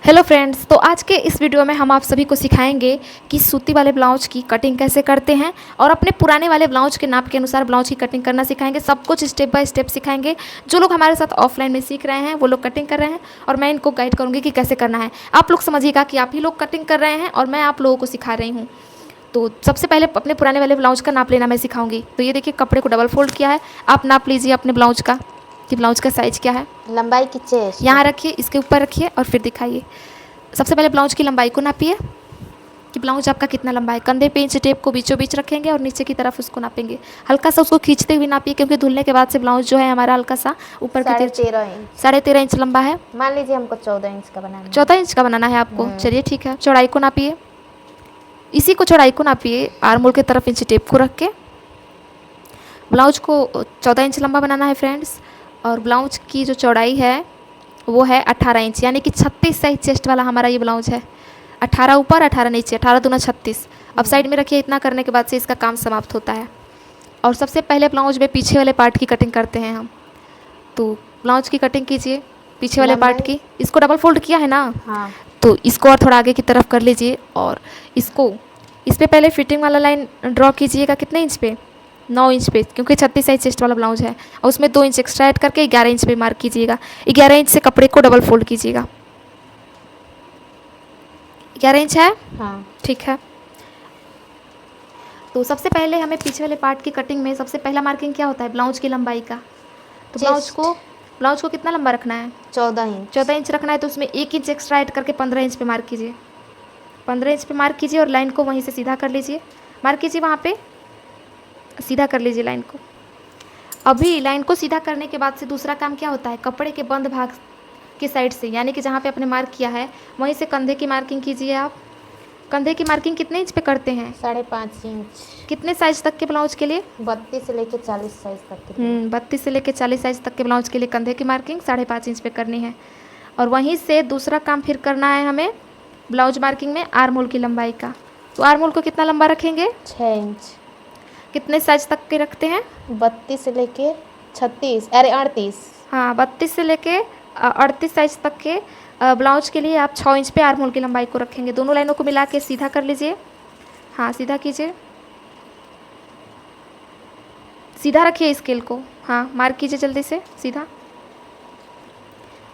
Hello friends, तो आज के इस वीडियो में हम आप सभी को सिखाएंगे कि सूती वाले ब्लाउज की कटिंग कैसे करते हैं और अपने पुराने वाले ब्लाउज के नाप के अनुसार ब्लाउज की कटिंग करना सिखाएंगे। सब कुछ स्टेप बाय स्टेप सिखाएंगे। जो लोग हमारे साथ ऑफलाइन में सीख रहे हैं वो लोग कटिंग कर रहे हैं और मैं इनको गाइड करूँगी कि कैसे करना है। आप लोग समझिएगा कि आप ही लोग कटिंग कर रहे हैं और मैं आप लोगों को सिखा रही हूँ। तो सबसे पहले अपने पुराने वाले ब्लाउज का नाप लेना मैं सिखाऊंगी। तो ये देखिए, कपड़े को डबल फोल्ड किया है। आप नाप लीजिए अपने ब्लाउज का कि ब्लाउज का साइज़ क्या है। लंबाई की चेस्ट यहाँ रखिए, इसके ऊपर रखिए और फिर दिखाइए। सबसे पहले ब्लाउज की लंबाई को नापिए कि ब्लाउज आपका कितना लंबा है। कंधे पे इंच टेप को बीचों बीच रखेंगे और नीचे की तरफ उसको नापेंगे। हल्का सा उसको खींचते हुए नापिए, क्योंकि धुलने के बाद से ब्लाउज जो है हमारा हल्का सा ऊपर की तरफ 13.5 इंच लंबा है। मान लीजिए हमको 14 इंच का बनाना है। 14 इंच का बनाना है आपको। चलिए ठीक है। चौड़ाई को नापिए, इसी को चौड़ाई को नापिए आर्म होल की तरफ इंच टेप को रख के। ब्लाउज को 14 इंच लंबा बनाना है फ्रेंड्स। और ब्लाउज की जो चौड़ाई है वो है 18 इंच, यानी कि 36 साइज चेस्ट वाला हमारा ये ब्लाउज है। 18 ऊपर 18 नीचे, 18 दूना 36। अब साइड में रखिए। इतना करने के बाद से इसका काम समाप्त होता है। और सबसे पहले ब्लाउज में पीछे वाले पार्ट की कटिंग करते हैं हम। तो ब्लाउज की कटिंग कीजिए पीछे वाले पार्ट की। इसको डबल फोल्ड किया है ना, हाँ। तो इसको और थोड़ा आगे की तरफ कर लीजिए और इसको इस पर पहले फिटिंग वाला लाइन ड्रॉ कीजिएगा। कितने इंच पे? 9 इंच पे, क्योंकि 36 साइज चेस्ट वाला ब्लाउज है। और उसमें 2 इंच एक्स्ट्रा ऐड करके 11 इंच पे मार्क कीजिएगा। 11 इंच से कपड़े को डबल फोल्ड कीजिएगा। 11 इंच है? हाँ। ठीक है। तो सबसे पहले हमें पीछे वाले पार्ट की कटिंग में सबसे पहला मार्किंग क्या होता है? ब्लाउज की लंबाई का। तो ब्लाउज को कितना लंबा रखना है? 14 इंच। 14 इंच रखना है, तो उसमें 1 इंच एक्स्ट्रा ऐड करके 15 इंच पे मार्क कीजिए। 15 इंच पे मार्क कीजिए और लाइन को वहीं से सीधा कर लीजिए। मार्क कीजिए, वहाँ पे सीधा कर लीजिए लाइन को। अभी लाइन को सीधा करने के बाद से दूसरा काम क्या होता है? कपड़े के बंद भाग के साइड से, यानी कि जहाँ पे आपने मार्क किया है वहीं से कंधे की मार्किंग कीजिए आप। कंधे की मार्किंग कितने इंच पे करते हैं? 5.5 इंच। कितने साइज तक के ब्लाउज के लिए? 32 से लेके 40 साइज तक के। 32 से लेके 40 साइज तक के ब्लाउज के लिए कंधे की मार्किंग 5.5 इंच पे करनी है। और वहीं से दूसरा काम फिर करना है हमें ब्लाउज मार्किंग में आर्म होल की लंबाई का। तो आर्म होल को कितना लंबा रखेंगे? 6 इंच। कितने साइज तक के रखते हैं? 32 से लेके 38। हाँ, 32 से लेके 38 साइज तक के ब्लाउज के लिए आप 6 इंच पे आर्म होल की लंबाई को रखेंगे। दोनों लाइनों को मिला के सीधा कर लीजिए। हाँ, सीधा कीजिए, सीधा रखिए स्केल को। हाँ, मार्क कीजिए जल्दी से सीधा।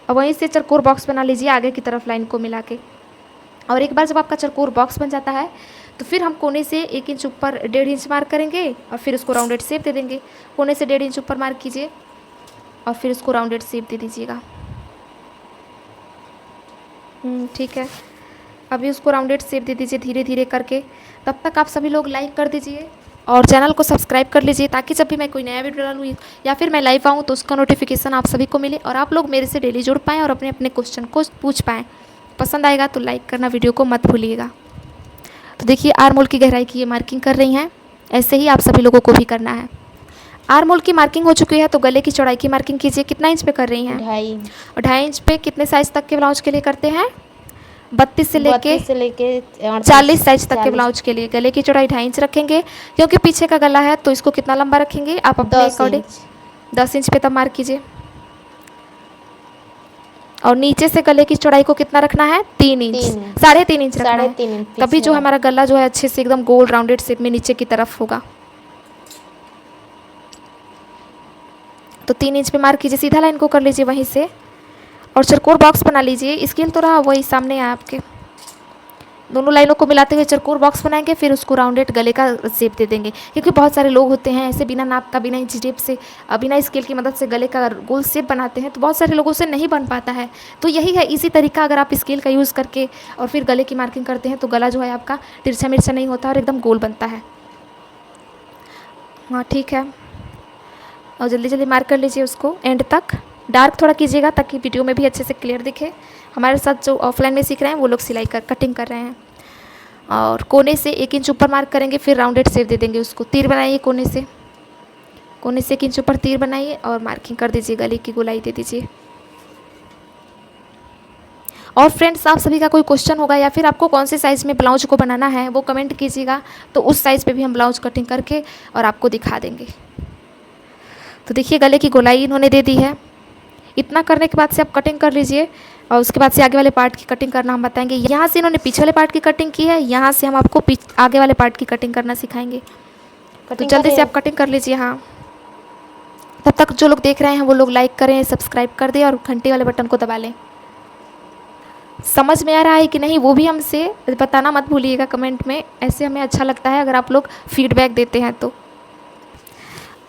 और वहीं से चरकोर बॉक्स बना लीजिए आगे की तरफ लाइन को मिला के। और एक बार जब आपका चरकोर बॉक्स बन जाता है तो फिर हम कोने से 1 इंच ऊपर 1.5 इंच मार्क करेंगे और फिर उसको राउंडेड शेप दे देंगे। कोने से 1.5 इंच ऊपर मार्क कीजिए और फिर उसको राउंडेड शेप दे दीजिएगा। ठीक है। अभी उसको राउंडेड शेप दे दीजिए धीरे धीरे करके। तब तक आप सभी लोग लाइक कर दीजिए और चैनल को सब्सक्राइब कर लीजिए, ताकि जब भी मैं कोई नया वीडियो डालूँ या फिर मैं लाइव आऊँ तो उसका नोटिफिकेशन आप सभी को मिले और आप लोग मेरे से डेली जुड़ पाएँ और अपने अपने क्वेश्चन को पूछ पाएँ। पसंद आएगा तो लाइक करना वीडियो को मत भूलिएगा। तो देखिए, आर्म होल की गहराई की ये मार्किंग कर रही हैं। ऐसे ही आप सभी लोगों को भी करना है। आर्म होल की मार्किंग हो चुकी है, तो गले की चौड़ाई की मार्किंग कीजिए। कितना इंच पे कर रही हैं? 2.5 इंच पे। कितने साइज तक के ब्लाउज के लिए करते हैं? 32 से लेके 40 साइज तक के ब्लाउज के लिए गले की चौड़ाई 2.5 इंच रखेंगे, क्योंकि पीछे का गला है। तो इसको कितना लंबा रखेंगे आप अपने अकॉर्डिंग? 10 इंच पे तब मार्क कीजिए। और नीचे से गले की चौड़ाई को कितना रखना है? 3 इंच। 3.5 इंच रखना है, तभी जो हमारा गला जो है अच्छे से एकदम गोल राउंडेड शेप में नीचे की तरफ होगा। तो 3 इंच पे मार्क कीजिए। सीधा लाइन को कर लीजिए वहीं से और चरकोर बॉक्स बना लीजिए। स्केल तो रहा वही सामने है आपके। दोनों लाइनों को मिलाते हुए चरकोर बॉक्स बनाएंगे, फिर उसको राउंडेड गले का शेप दे देंगे। क्योंकि बहुत सारे लोग होते हैं ऐसे बिना नाप का, बिना इंच टेप से, बिना स्केल की मदद से गले का गोल शेप बनाते हैं, तो बहुत सारे लोगों से नहीं बन पाता है। तो यही है इसी तरीका, अगर आप स्केल का यूज़ करके और फिर गले की मार्किंग करते हैं तो गला जो है आपका तिरछा मिर्चा नहीं होता और एकदम गोल बनता है। हाँ, ठीक है। और जल्दी जल्दी मार्क कर लीजिए उसको एंड तक। डार्क थोड़ा कीजिएगा ताकि वीडियो में भी अच्छे से क्लियर दिखे। हमारे साथ जो ऑफलाइन में सीख रहे हैं वो लोग सिलाई कर कटिंग कर रहे हैं। और कोने से 1 इंच ऊपर मार्क करेंगे, फिर राउंडेड शेप दे देंगे उसको। तीर बनाइए कोने से 1 इंच ऊपर तीर बनाइए और मार्किंग कर दीजिए, गले की गोलाई दे दीजिए। और फ्रेंड्स, आप सभी का कोई क्वेश्चन होगा या फिर आपको कौन से साइज़ में ब्लाउज को बनाना है वो कमेंट कीजिएगा, तो उस साइज़ पे भी हम ब्लाउज कटिंग करके और आपको दिखा देंगे। तो देखिए, गले की गोलाई इन्होंने दे दी है। इतना करने के बाद से आप कटिंग कर लीजिए। और उसके बाद से आगे वाले पार्ट की कटिंग करना हम बताएंगे। यहाँ से इन्होंने पीछे वाले पार्ट की कटिंग की है, यहाँ से हम आपको आगे वाले पार्ट की कटिंग करना सिखाएंगे। तो जल्दी से आप कटिंग कर लीजिए। हाँ, तब तक जो लोग देख रहे हैं वो लोग लाइक करें, सब्सक्राइब कर दें और घंटी वाले बटन को दबा लें। समझ में आ रहा है कि नहीं वो भी हमसे बताना मत भूलिएगा कमेंट में, ऐसे हमें अच्छा लगता है अगर आप लोग फीडबैक देते हैं तो।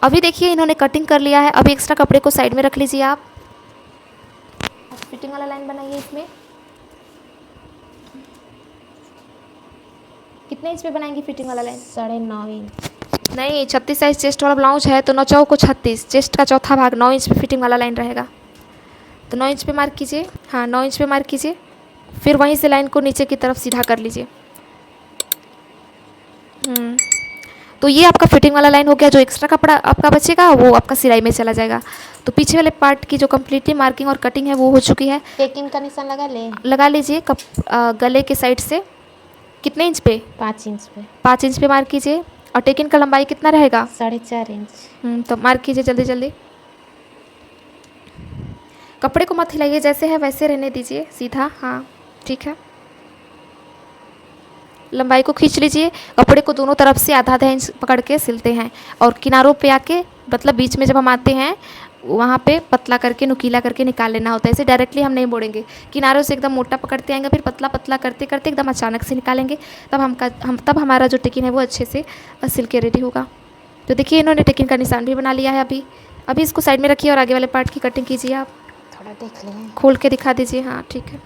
अभी देखिए इन्होंने कटिंग कर लिया है। अभी एक्स्ट्रा कपड़े को साइड में रख लीजिए। आप फिटिंग वाला लाइन बनाइए। इसमें कितने इंच पे बनाएंगी फिटिंग वाला लाइन? 9.5 इंच। नहीं, 36 साइज चेस्ट वाला ब्लाउज है तो 9 चौक को 36, चेस्ट का चौथा भाग 9 इंच पे फिटिंग वाला लाइन रहेगा। तो 9 इंच पे मार्क कीजिए। हाँ, 9 इंच पे मार्क कीजिए। फिर वहीं से लाइन को नीचे की तरफ सीधा कर लीजिए। तो ये आपका फिटिंग वाला लाइन हो गया। जो एक्स्ट्रा कपड़ा आपका बचेगा वो आपका सिलाई में चला जाएगा। तो पीछे वाले पार्ट की जो कम्प्लीटली मार्किंग और कटिंग है वो हो चुकी है। टेकिंग का निशान लगा लीजिए गले के साइड से। कितने इंच पे? 5 इंच पे। 5 इंच पे मार्क कीजिए। और टेकिंग का लंबाई कितना रहेगा? 4.5 इंच। तो मार्क कीजिए जल्दी जल्दी। कपड़े को मत हिलाइए, जैसे है वैसे रहने दीजिए सीधा। हाँ ठीक है। लंबाई को खींच लीजिए। कपड़े को दोनों तरफ से आधा आधा इंच पकड़ के सिलते हैं और किनारों पे आके, मतलब बीच में जब हम आते हैं वहाँ पे पतला करके नुकीला करके निकाल लेना होता है। ऐसे डायरेक्टली हम नहीं मोड़ेंगे, किनारों से एकदम मोटा पकड़ते आएंगे, फिर पतला पतला करते करते एकदम अचानक से निकालेंगे। तब हमारा जो टिकिन है वो अच्छे से सिल के रेडी होगा। तो देखिए इन्होंने टिकिन का निशान भी बना लिया है। अभी इसको साइड में रखिए और आगे वाले पार्ट की कटिंग कीजिए। आप थोड़ा देख लें, खोल के दिखा दीजिए। हाँ ठीक है।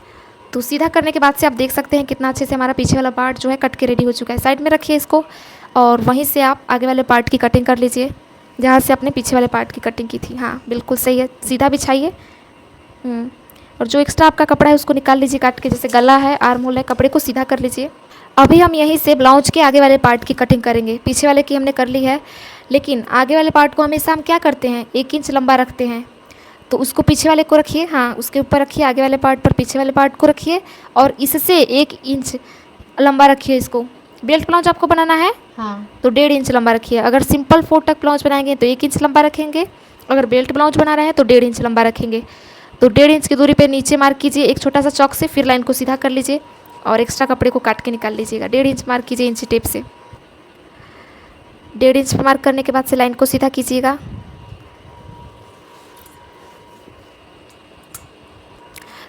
तो सीधा करने के बाद से आप देख सकते हैं कितना अच्छे से हमारा पीछे वाला पार्ट जो है कट के रेडी हो चुका है। साइड में रखिए इसको और वहीं से आप आगे वाले पार्ट की कटिंग कर लीजिए जहाँ से आपने पीछे वाले पार्ट की कटिंग की थी। हाँ बिल्कुल सही है। सीधा बिछाइए। और जो एक्स्ट्रा आपका कपड़ा है उसको निकाल लीजिए काट के। जैसे गला है, आर्म होल है, कपड़े को सीधा कर लीजिए। अभी हम यहीं से ब्लाउज के आगे वाले पार्ट की कटिंग करेंगे। पीछे वाले की हमने कर ली है, लेकिन आगे वाले पार्ट को हमेशा हम क्या करते हैं, 1 इंच लंबा रखते हैं। तो उसको पीछे वाले को रखिए। हाँ, उसके ऊपर रखिए, आगे वाले पार्ट पर पीछे वाले पार्ट को रखिए और इससे 1 इंच लंबा रखिए इसको। बेल्ट ब्लाउज आपको बनाना है हाँ, तो 1.5 इंच लंबा रखिए। अगर सिंपल 4 टक ब्लाउज बनाएंगे तो 1 इंच लंबा रखेंगे। अगर बेल्ट ब्लाउज बना रहे हैं तो 1.5 इंच लंबा रखेंगे। तो 1.5 इंच की दूरी पे नीचे मार्क कीजिए एक छोटा सा चौक से, फिर लाइन को सीधा कर लीजिए और एक्स्ट्रा कपड़े को काट के निकाल लीजिएगा। 1.5 इंच मार्क कीजिए इंची टेप से। 1.5 इंच मार्क करने के बाद से लाइन को सीधा कीजिएगा।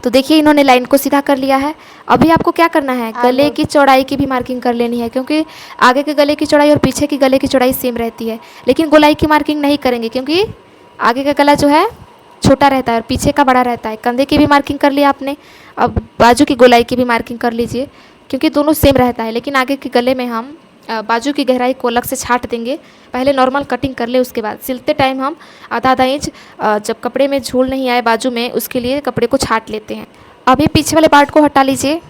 तो देखिए इन्होंने लाइन को सीधा कर लिया है। अभी आपको क्या करना है, गले की चौड़ाई की भी मार्किंग कर लेनी है, क्योंकि आगे के गले की चौड़ाई और पीछे की गले की चौड़ाई सेम रहती है। लेकिन गोलाई की मार्किंग नहीं करेंगे क्योंकि आगे का गला जो है छोटा रहता है और पीछे का बड़ा रहता है। कंधे की भी मार्किंग कर लिया आपने, अब बाजू की गोलाई की भी मार्किंग कर लीजिए क्योंकि दोनों सेम रहता है। लेकिन आगे के गले में हम बाजू की गहराई को अलग से छाट देंगे। पहले नॉर्मल कटिंग कर ले, उसके बाद सिलते टाइम हम आधा आधा इंच जब कपड़े में झूल नहीं आए बाजू में, उसके लिए कपड़े को छाट लेते हैं। अभी पीछे वाले पार्ट को हटा लीजिए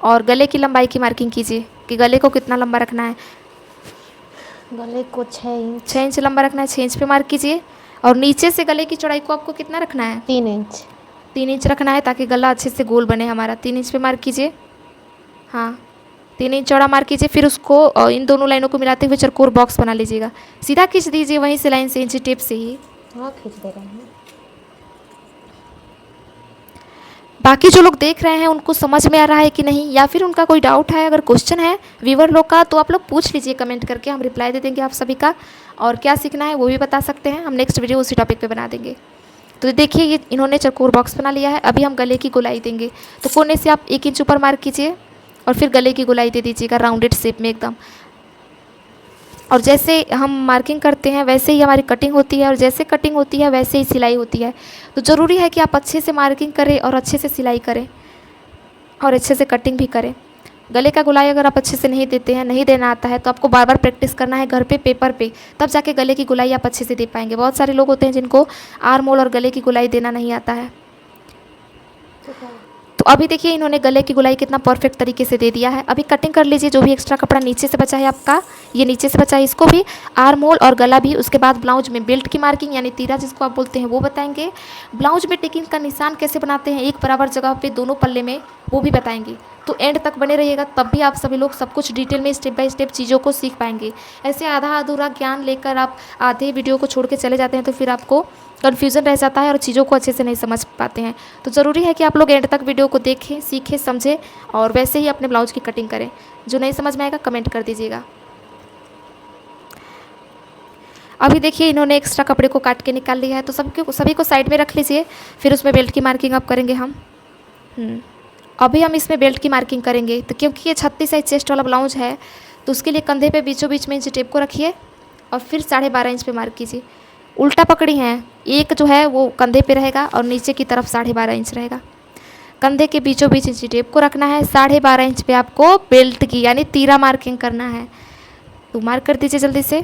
और गले की लंबाई की मार्किंग कीजिए कि गले को कितना लंबा रखना है। गले को 6 इंच लंबा रखना है। 6 इंच पे मार्क कीजिए और नीचे से गले की चौड़ाई को आपको कितना रखना है? 3 इंच। 3 इंच रखना है ताकि गला अच्छे से गोल बने हमारा। 3 इंच पे मार्क कीजिए। हाँ, 3 इंच चौड़ा मार्क कीजिए। फिर उसको इन दोनों लाइनों को मिलाते हुए चरकोर बॉक्स बना लीजिएगा। सीधा खींच दीजिए वहीं से लाइन से, इंची टेप से ही। हाँ, खींच दे रहे हैं। बाकी जो लोग देख रहे हैं उनको समझ में आ रहा है कि नहीं, या फिर उनका कोई डाउट है, अगर क्वेश्चन है व्यूवर लोग का, तो आप लोग पूछ लीजिए कमेंट करके, हम रिप्लाई दे देंगे आप सभी का। और क्या सीखना है वो भी बता सकते हैं, हम नेक्स्ट वीडियो उसी टॉपिक पे बना देंगे। तो देखिए ये इन्होंने चरकोर बॉक्स बना लिया है। अभी हम गले की गोलाई देंगे। तो कोने से आप 1 इंच ऊपर मार्क कीजिए और फिर गले की गोलाई दे दीजिएगा राउंडेड शेप में एकदम। और जैसे हम मार्किंग करते हैं वैसे ही हमारी कटिंग होती है और जैसे कटिंग होती है वैसे ही सिलाई होती है। तो ज़रूरी है कि आप अच्छे से मार्किंग करें और अच्छे से सिलाई करें और अच्छे से कटिंग भी करें। गले का गोलाई अगर आप अच्छे से नहीं देते हैं, नहीं देना आता है, तो आपको बार बार प्रैक्टिस करना है घर पे पेपर पे, तब जाके गले की गोलाई आप अच्छे से दे पाएंगे। बहुत सारे लोग होते हैं जिनको आर्म होल और गले की गोलाई देना नहीं आता है। तो अभी देखिए इन्होंने गले की गोलाई कितना परफेक्ट तरीके से दे दिया है। अभी कटिंग कर लीजिए। जो भी एक्स्ट्रा कपड़ा नीचे से बचा है आपका, ये नीचे से बचा है, इसको भी आर्म होल और गला भी। उसके बाद ब्लाउज में बेल्ट की मार्किंग यानी तीरा जिसको आप बोलते हैं वो बताएंगे। ब्लाउज में टिकिंग का निशान कैसे बनाते हैं, एक बराबर जगह पे दोनों पल्ले में वो भी बताएंगे। तो एंड तक बने रहिएगा, तब भी आप सभी लोग सब कुछ डिटेल में स्टेप बाय स्टेप चीज़ों को सीख पाएंगे। ऐसे आधा अधूरा ज्ञान लेकर आप आधे वीडियो को छोड़ के चले जाते हैं तो फिर आपको कन्फ्यूज़न रह जाता है और चीज़ों को अच्छे से नहीं समझ पाते हैं। तो ज़रूरी है कि आप लोग एंड तक वीडियो को देखें, सीखें, समझें और वैसे ही अपने ब्लाउज की कटिंग करें। जो नहीं समझ में आएगा कमेंट कर दीजिएगा। अभी देखिए इन्होंने एक्स्ट्रा कपड़े को काट के निकाल लिया है, तो सभी को साइड में रख लीजिए। फिर उसमें बेल्ट की मार्किंग अब करेंगे हम। अभी हम इसमें बेल्ट की मार्किंग करेंगे। तो क्योंकि ये 36 साइज चेस्ट वाला ब्लाउज है तो उसके लिए कंधे पे बीचों बीच में इंच टेप को रखिए और फिर 12.5 इंच पे मार्क कीजिए। उल्टा पकड़ी हैं, एक जो है वो कंधे पे रहेगा और नीचे की तरफ 12.5 इंच रहेगा। कंधे के बीचों बीच इंच टेप को रखना है। 12.5 इंच पे आपको बेल्ट की यानी तीरा मार्किंग करना है। तो मार्क कर दीजिए जल्दी से।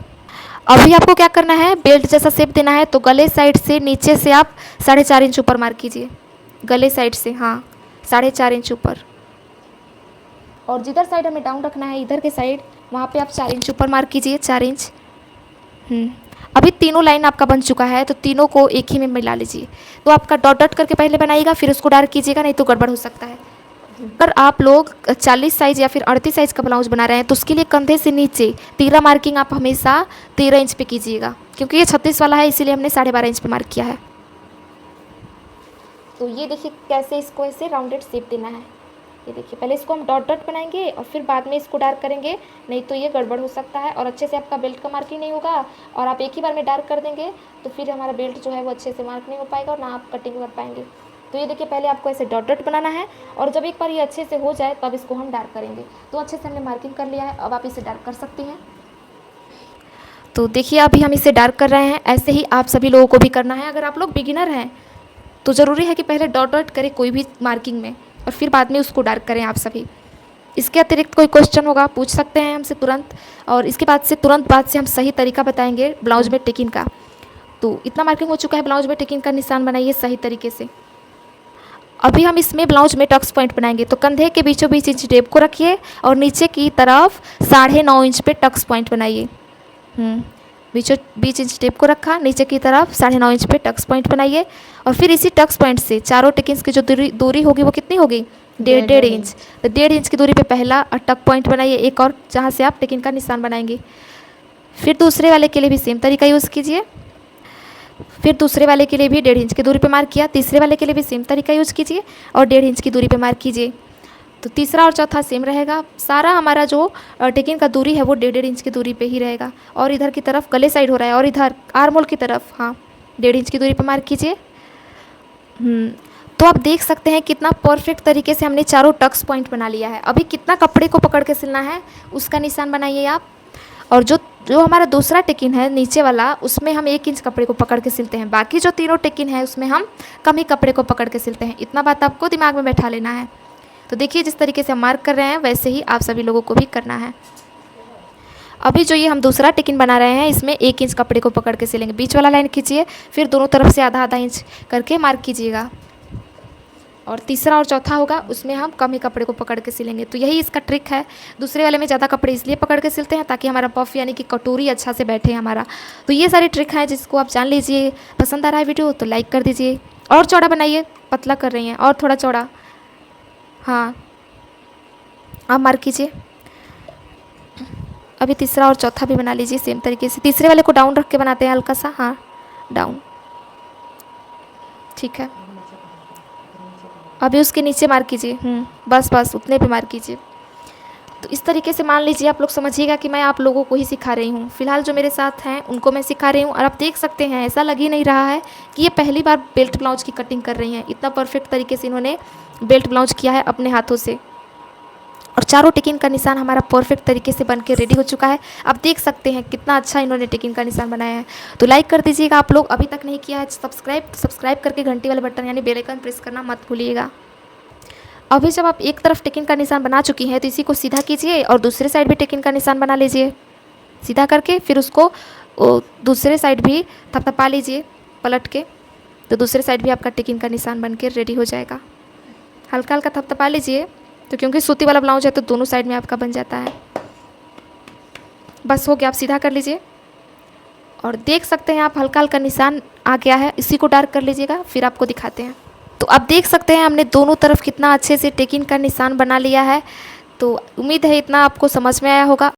अभी आपको क्या करना है, बेल्ट जैसा शेप देना है तो गले साइड से नीचे से आप 4.5 इंच ऊपर मार्क कीजिए। गले साइड से, हाँ 4.5 इंच ऊपर। और जिधर साइड हमें डाउन रखना है इधर के साइड, वहाँ पे आप 4 इंच ऊपर मार्क कीजिए, 4 इंच। अभी तीनों लाइन आपका बन चुका है तो तीनों को एक ही में मिला लीजिए। तो आपका डॉट डॉट करके पहले बनाइएगा, फिर उसको डार्क कीजिएगा, नहीं तो गड़बड़ हो सकता है। अगर आप लोग 40 साइज़ या फिर 38 साइज़ का ब्लाउज बना रहे हैं तो उसके लिए कंधे से नीचे तीरा मार्किंग आप हमेशा 13 इंच पे कीजिएगा। क्योंकि ये 36 वाला है इसीलिए हमने 12.5 इंच पे मार्क किया है। तो ये देखिए कैसे इसको ऐसे राउंडेड शेप देना है। ये देखिए पहले इसको हम डॉट डॉट बनाएंगे और फिर बाद में इसको डार्क करेंगे, नहीं तो ये गड़बड़ हो सकता है और अच्छे से आपका बेल्ट का मार्किंग नहीं होगा। और आप एक ही बार में डार्क कर देंगे तो फिर हमारा बेल्ट जो है वो अच्छे से मार्क नहीं हो पाएगा और ना आप कटिंग कर पाएंगे। तो ये देखिए पहले आपको ऐसे डॉट डॉट बनाना है और जब एक बार ये अच्छे से हो जाए तब इसको हम डार्क करेंगे। तो अच्छे से हमने मार्किंग कर लिया है, अब आप इसे डार्क कर सकती हैं। तो देखिए अभी हम इसे डार्क कर रहे हैं। ऐसे ही आप सभी लोगों को भी करना है। अगर आप लोग बिगिनर हैं तो ज़रूरी है कि पहले डॉट डॉट करें कोई भी मार्किंग में और फिर बाद में उसको डार्क करें आप सभी। इसके अतिरिक्त कोई क्वेश्चन होगा पूछ सकते हैं हमसे तुरंत, और इसके बाद से तुरंत बाद से हम सही तरीका बताएंगे ब्लाउज में टेकिंग का। तो इतना मार्किंग हो चुका है, ब्लाउज में टेकिंग का निशान बनाइए सही तरीके से। अभी हम इसमें ब्लाउज में टक्स पॉइंट बनाएंगे। तो कंधे के बीचों बीच इंच टेप को रखिए और नीचे की तरफ 9.5 इंच पे टक्स पॉइंट बनाइए। बीचों बीच इंच टेप को रखा, नीचे की तरफ 9.5 इंच पे टक्स पॉइंट बनाइए और फिर इसी टक्स पॉइंट से चारों टेकिंग्स की जो दूरी होगी वो कितनी होगी, 1.5 इंच। तो 1.5 इंच की दूरी पे पहला टक पॉइंट बनाइए एक और, जहाँ से आप टेकिंग का निशान बनाएंगे। फिर दूसरे वाले के लिए भी सेम तरीका यूज़ कीजिए। फिर दूसरे वाले के लिए भी 1.5 इंच की दूरी पे मार्क किया। तीसरे वाले के लिए भी सेम तरीका यूज़ कीजिए और 1.5 इंच की दूरी पे मार्क कीजिए। तो तीसरा और चौथा सेम रहेगा। सारा हमारा जो टेकिंग का दूरी है वो 1.5 इंच की दूरी पे ही रहेगा। और इधर की तरफ गले साइड हो रहा है और इधर आर्म होल की तरफ, हाँ 1.5 इंच की दूरी पे मार्क कीजिए। तो आप देख सकते हैं कितना परफेक्ट तरीके से हमने चारों टक्स पॉइंट बना लिया है। अभी कितना कपड़े को पकड़ के सिलना है उसका निशान बनाइए आप। और जो हमारा दूसरा टेकिन है नीचे वाला, उसमें हम 1 इंच कपड़े को पकड़ के सिलते हैं। बाकी जो तीनों टेकिन है उसमें हम कम ही कपड़े को पकड़ के सिलते हैं। इतना बात आपको दिमाग में बैठा लेना है। तो देखिए जिस तरीके से हम मार्क कर रहे हैं वैसे ही आप सभी लोगों को भी करना है। अभी जो ये हम दूसरा टेकिन बना रहे हैं इसमें 1 इंच कपड़े को पकड़ के सिलेंगे। बीच वाला लाइन खींचिए, फिर दोनों तरफ से आधा आधा इंच करके मार्क कीजिएगा। और तीसरा और चौथा होगा उसमें हम कम ही कपड़े को पकड़ के सिलेंगे। तो यही इसका ट्रिक है। दूसरे वाले में ज़्यादा कपड़े इसलिए पकड़ के सिलते हैं ताकि हमारा पफ यानी कि कटोरी अच्छा से बैठे हमारा। तो ये सारी ट्रिक है जिसको आप जान लीजिए। पसंद आ रहा है वीडियो तो लाइक कर दीजिए। और चौड़ा बनाइए, पतला कर रही हैं और थोड़ा चौड़ा, हाँ आप मार्क कीजिए। अभी तीसरा और चौथा भी बना लीजिए सेम तरीके से। तीसरे वाले को डाउन रख के बनाते हैं हल्का सा, हाँ डाउन, ठीक है। अभी उसके नीचे मार्क कीजिए, बस उतने पे मार्क कीजिए। तो इस तरीके से मान लीजिए आप लोग समझिएगा कि मैं आप लोगों को ही सिखा रही हूँ। फिलहाल जो मेरे साथ हैं उनको मैं सिखा रही हूँ। और आप देख सकते हैं ऐसा लग ही नहीं रहा है कि ये पहली बार बेल्ट ब्लाउज की कटिंग कर रही हैं। इतना परफेक्ट तरीके से इन्होंने बेल्ट ब्लाउज किया है अपने हाथों से। और चारों टेकिंग का निशान हमारा परफेक्ट तरीके से बन के रेडी हो चुका है। आप देख सकते हैं कितना अच्छा इन्होंने टेकिंग का निशान बनाया है। तो लाइक कर दीजिएगा आप लोग, अभी तक नहीं किया है सब्सक्राइब करके घंटी वाले बटन यानी बेल आइकन प्रेस करना मत भूलिएगा। अभी जब आप एक तरफ टेकिंग का निशान बना चुकी हैं तो इसी को सीधा कीजिए और दूसरे साइड भी टेकिंग का निशान बना लीजिए सीधा करके। फिर उसको दूसरे साइड भी थपथपा लीजिए पलट के। तो दूसरे साइड भी आपका टेकिंग का निशान बन के रेडी हो जाएगा। हल्का हल्का थपथपा लीजिए, तो क्योंकि सूती वाला ब्लाउज है तो दोनों साइड में आपका बन जाता है। बस हो गया, आप सीधा कर लीजिए। और देख सकते हैं आप हल्का हल्का निशान आ गया है, इसी को डार्क कर लीजिएगा फिर आपको दिखाते हैं। तो आप देख सकते हैं हमने दोनों तरफ कितना अच्छे से टेकिंग का निशान बना लिया है। तो उम्मीद है इतना आपको समझ में आया होगा।